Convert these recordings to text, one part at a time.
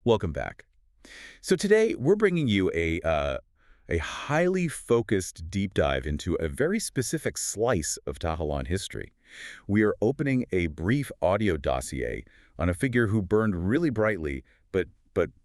Welcome back. So today we're bringing you a highly focused deep dive into a very specific slice of Tahalan history. We are opening a brief audio dossier on a figure who burned really brightly, but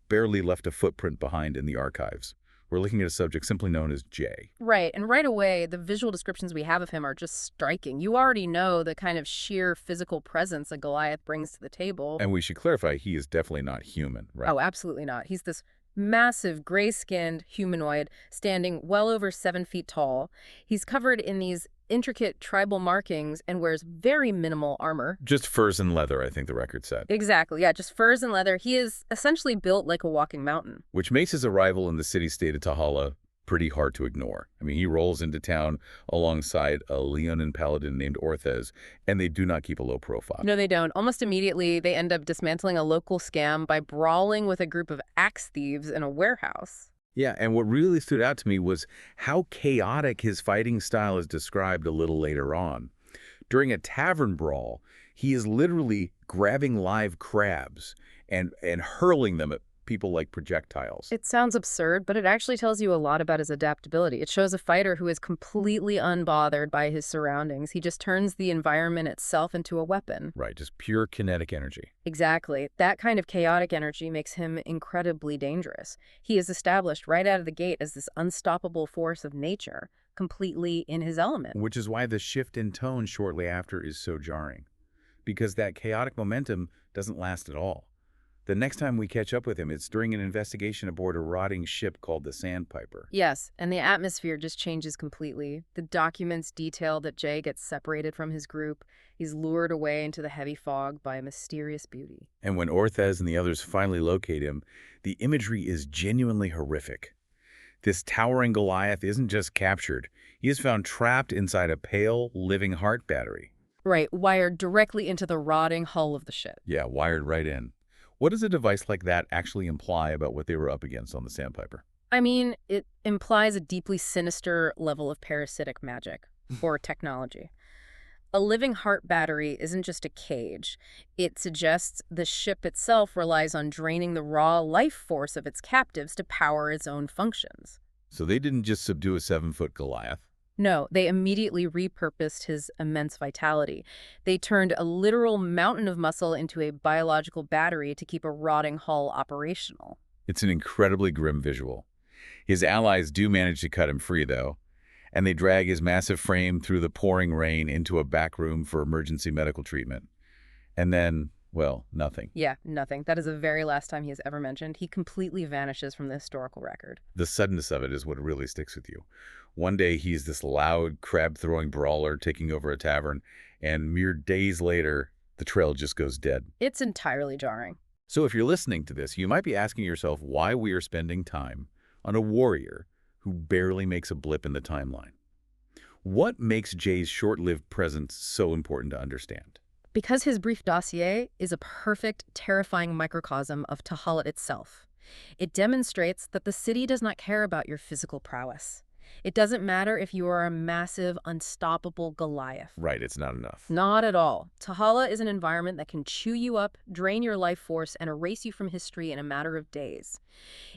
barely left a footprint behind in the archives. We're looking at a subject simply known as Jay. Right, and right away, the visual descriptions we have of him are just striking. You already know the kind of sheer physical presence a Goliath brings to the table. And we should clarify, he is definitely not human, right? Oh, absolutely not. He's this massive, gray-skinned humanoid standing well over 7 feet tall. He's covered in these intricate tribal markings and wears very minimal armor. Just furs and leather, I think the record said. Exactly, yeah, just furs and leather. He is essentially built like a walking mountain. Which makes his arrival in the city-state of Tahala pretty hard to ignore. I mean, he rolls into town alongside a Leonin paladin named Orthez, and they do not keep a low profile. No, they don't. Almost immediately, they end up dismantling a local scam by brawling with a group of axe thieves in a warehouse. Yeah, and what really stood out to me was how chaotic his fighting style is described a little later on. During a tavern brawl, he is literally grabbing live crabs and hurling them at people like projectiles. It sounds absurd, but it actually tells you a lot about his adaptability. It shows a fighter who is completely unbothered by his surroundings. He just turns the environment itself into a weapon. Right, just pure kinetic energy. Exactly. That kind of chaotic energy makes him incredibly dangerous. He is established right out of the gate as this unstoppable force of nature, completely in his element. Which is why the shift in tone shortly after is so jarring. Because that chaotic momentum doesn't last at all. The next time we catch up with him, it's during an investigation aboard a rotting ship called the Sandpiper. Yes, and the atmosphere just changes completely. The documents detail that Jay gets separated from his group. He's lured away into the heavy fog by a mysterious beauty. And when Orthez and the others finally locate him, the imagery is genuinely horrific. This towering Goliath isn't just captured. He is found trapped inside a pale, living heart battery. Right, wired directly into the rotting hull of the ship. Yeah, wired right in. What does a device like that actually imply about what they were up against on the Sandpiper? I mean, it implies a deeply sinister level of parasitic magic, or technology. A living heart battery isn't just a cage. It suggests the ship itself relies on draining the raw life force of its captives to power its own functions. So they didn't just subdue a 7-foot Goliath. No, they immediately repurposed his immense vitality. They turned a literal mountain of muscle into a biological battery to keep a rotting hull operational. It's an incredibly grim visual. His allies do manage to cut him free, though, and they drag his massive frame through the pouring rain into a back room for emergency medical treatment. And then, well, nothing. Yeah, nothing. That is the very last time he is ever mentioned. He completely vanishes from the historical record. The suddenness of it is what really sticks with you. One day he's this loud, crab-throwing brawler taking over a tavern, and mere days later, the trail just goes dead. It's entirely jarring. So if you're listening to this, you might be asking yourself why we are spending time on a warrior who barely makes a blip in the timeline. What makes Jay's short-lived presence so important to understand? Because his brief dossier is a perfect, terrifying microcosm of Tahala itself. It demonstrates that the city does not care about your physical prowess. It doesn't matter if you are a massive, unstoppable Goliath. Right, it's not enough. Not at all. Tahala is an environment that can chew you up, drain your life force, and erase you from history in a matter of days.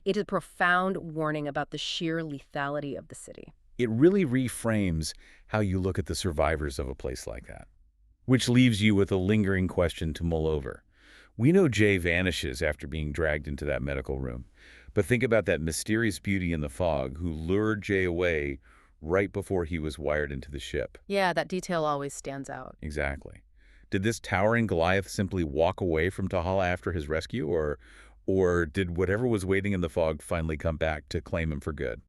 It is a profound warning about the sheer lethality of the city. It really reframes how you look at the survivors of a place like that, which leaves you with a lingering question to mull over. We know Jay vanishes after being dragged into that medical room, but think about that mysterious beauty in the fog who lured Jay away right before he was wired into the ship. Yeah, that detail always stands out. Exactly. Did this towering Goliath simply walk away from Tahala after his rescue, or did whatever was waiting in the fog finally come back to claim him for good?